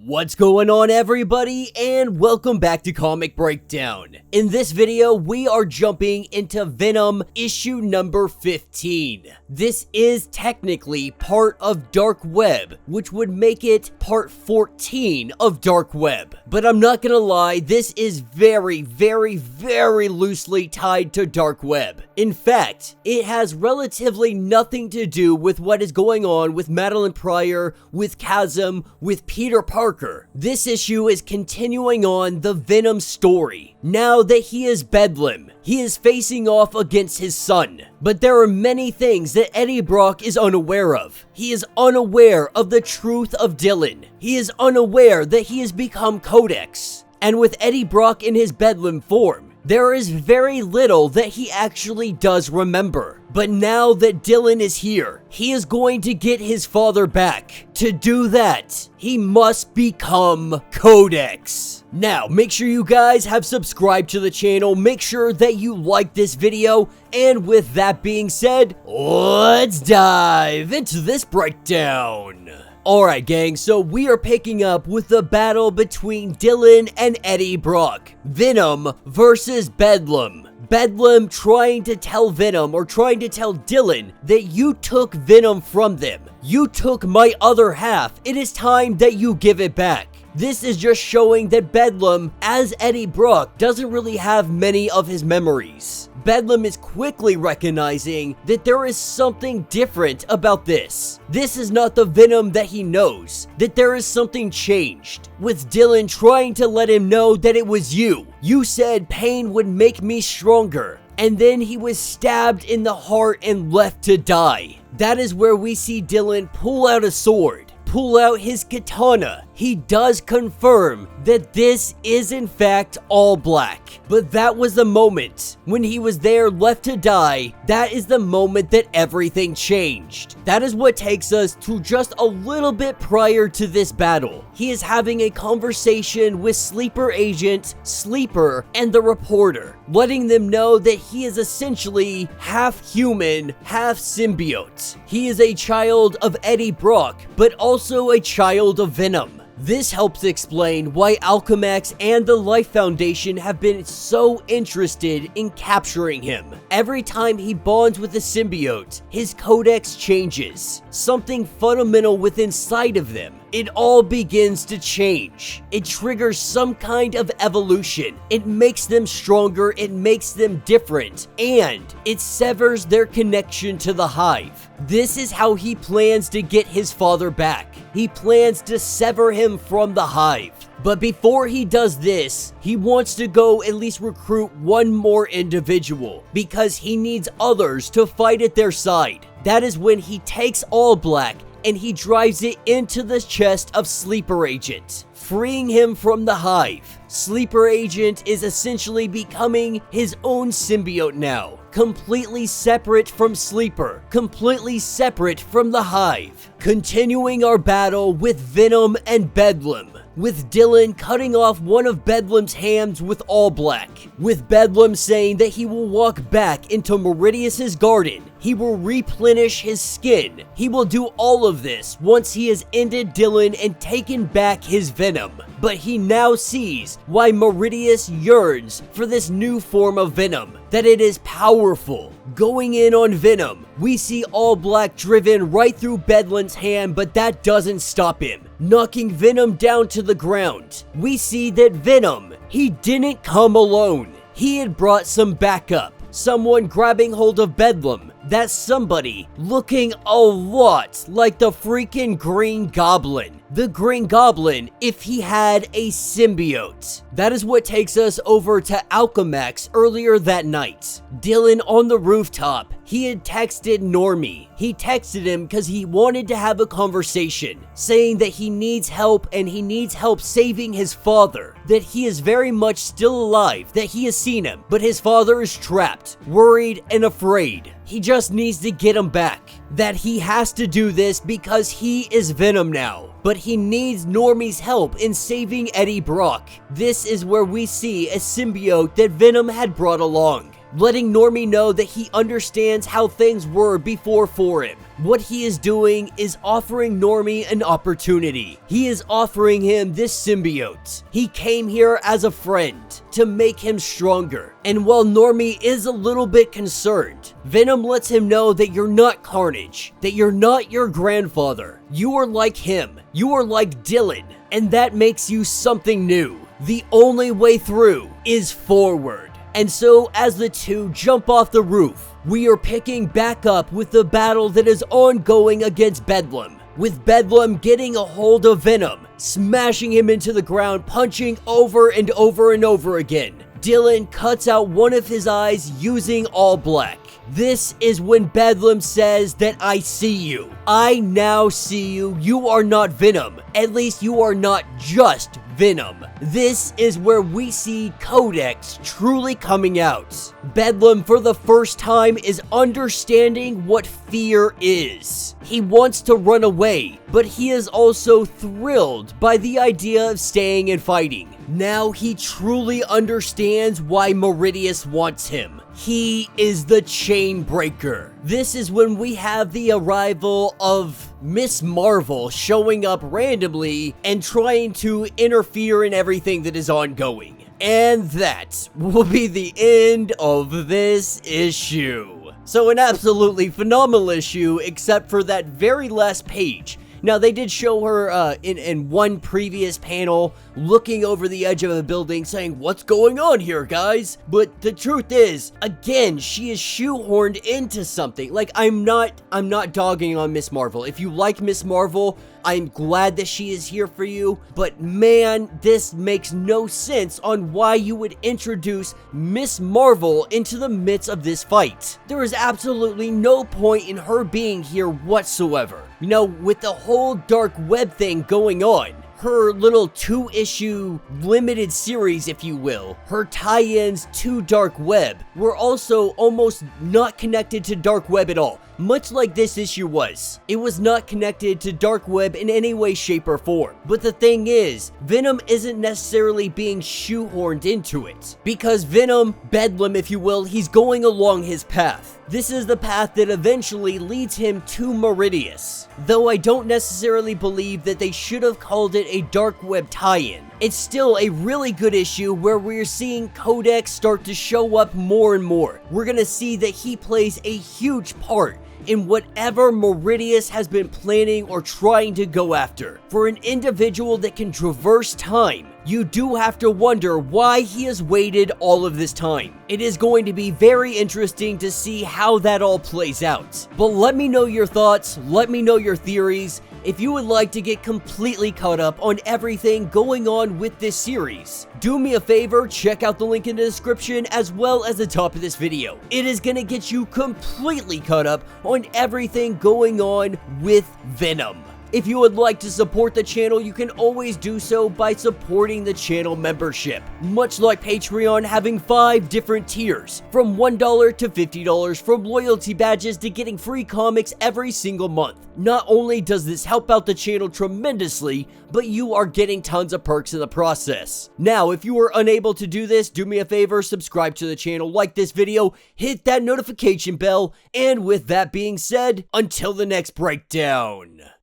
What's going on, everybody, and welcome back to Comic Breakdown. In this video, we are jumping into Venom issue number 15. This is technically part of Dark Web, which would make it part 14 of Dark Web. But I'm not gonna lie, this is very loosely tied to Dark Web. In fact, it has relatively nothing to do with what is going on with Madeline Pryor, with Chasm, with Peter Parker. This issue is continuing on the Venom story. Now that he is Bedlam, he is facing off against his son. But there are many things that Eddie Brock is unaware of. He is unaware of the truth of Dylan. He is unaware that he has become CODEX. And with Eddie Brock in his Bedlam form, there is very little that he actually does remember. But now that Dylan is here, he is going to get his father back. To do that, he must become CODEX. Now, make sure you guys have subscribed to the channel, make sure that you like this video, and with that being said, let's dive into this breakdown. Alright gang, so we are picking up with the battle between Dylan and Eddie Brock. Venom versus Bedlam. Bedlam trying to tell Venom, or trying to tell Dylan, that you took Venom from them. You took my other half. It is time that you give it back. This is just showing that Bedlam, as Eddie Brock, doesn't really have many of his memories. Bedlam is quickly recognizing that there is something different about this. This is not the Venom that he knows, that there is something changed. With Dylan trying to let him know that it was you. You said pain would make me stronger. And then he was stabbed in the heart and left to die. That is where we see Dylan pull out a sword, pull out his katana. He does confirm that this is in fact all black. But that was the moment when he was there left to die. That is the moment that everything changed. That is what takes us to just a little bit prior to this battle. He is having a conversation with Sleeper Agent, Sleeper, and the reporter, letting them know that he is essentially half human, half symbiote. He is a child of Eddie Brock, but also a child of Venom. This helps explain why Alchemax and the Life Foundation have been so interested in capturing him. Every time he bonds with a symbiote, his codex changes. Something fundamental within inside of them. It all begins to change. It triggers some kind of evolution. It makes them stronger, it makes them different, and it severs their connection to the hive. This is how he plans to get his father back. He plans to sever him from the hive. But before he does this, he wants to go at least recruit one more individual, because he needs others to fight at their side. That is when he takes All Black and he drives it into the chest of Sleeper Agent, freeing him from the hive. Sleeper Agent is essentially becoming his own symbiote now, completely separate from Sleeper, completely separate from the hive. Continuing our battle with Venom and Bedlam, with Dylan cutting off one of Bedlam's hands with All Black, with Bedlam saying that he will walk back into Meridius's garden. He will replenish his skin. He will do all of this once he has ended Dylan and taken back his Venom. But he now sees why Meridius yearns for this new form of Venom, that it is powerful. Going in on Venom, we see All Black driven right through Bedlam's hand, but that doesn't stop him, knocking Venom down to the ground. We see that Venom, he didn't come alone. He had brought some backup. Someone grabbing hold of Bedlam. That somebody looking a lot like the freaking Green Goblin. The Green Goblin if he had a symbiote. That is what takes us over to Alchemax earlier that night. Dylan on the rooftop. He had texted Normie. He texted him because he wanted to have a conversation, saying that he needs help and he needs help saving his father. That he is very much still alive, that he has seen him, but his father is trapped, worried, and afraid. He just needs to get him back. That he has to do this because he is Venom now. But he needs Normie's help in saving Eddie Brock. This is where we see a symbiote that Venom had brought along, letting Normie know that he understands how things were before for him. What he is doing is offering Normie an opportunity. He is offering him this symbiote. He came here as a friend to make him stronger. And while Normie is a little bit concerned, Venom lets him know that you're not Carnage, that you're not your grandfather. You are like him. You are like Dylan, and that makes you something new. The only way through is forward. And so as the two jump off the roof, we are picking back up with the battle that is ongoing against Bedlam, with Bedlam getting a hold of Venom, smashing him into the ground, punching over and over and over again. Dylan cuts out one of his eyes using all black. This is when Bedlam says that I see you. I now see you. You are not Venom. At least you are not just Venom. This is where we see CODEX truly coming out. Bedlam for the first time is understanding what fear is. He wants to run away, but he is also thrilled by the idea of staying and fighting. Now he truly understands why Meridius wants him. He is the chain breaker. This is when we have the arrival of Miss Marvel showing up randomly and trying to interfere in everything that is ongoing. And that will be the end of this issue. So an absolutely phenomenal issue, except for that very last page. Now, they did show her in one previous panel looking over the edge of a building saying, "What's going on here, guys?" But the truth is, again, she is shoehorned into something. Like, I'm not dogging on Miss Marvel. If you like Miss Marvel, I'm glad that she is here for you. But man, this makes no sense on why you would introduce Miss Marvel into the midst of this fight. There is absolutely no point in her being here whatsoever. You know, with the whole dark web thing going on, her little 2-issue limited series, if you will, her tie-ins to dark web were also almost not connected to dark web at all. Much like this issue was. It was not connected to dark web in any way, shape, or form. But the thing is, Venom isn't necessarily being shoehorned into it. Because Venom, Bedlam if you will, he's going along his path. This is the path that eventually leads him to Meridius. Though I don't necessarily believe that they should have called it a dark web tie-in. It's still a really good issue where we're seeing CODEX start to show up more and more. We're gonna see that he plays a huge part in whatever Meridius has been planning or trying to go after. For an individual that can traverse time, you do have to wonder why he has waited all of this time. It is going to be very interesting to see how that all plays out. But let me know your thoughts, let me know your theories. If you would like to get completely caught up on everything going on with this series, do me a favor, check out the link in the description as well as the top of this video. It is gonna get you completely caught up on everything going on with Venom. If you would like to support the channel, you can always do so by supporting the channel membership. Much like Patreon having 5 different tiers, from $1 to $50, from loyalty badges to getting free comics every single month. Not only does this help out the channel tremendously, but you are getting tons of perks in the process. Now, if you are unable to do this, do me a favor, subscribe to the channel, like this video, hit that notification bell, and with that being said, until the next breakdown.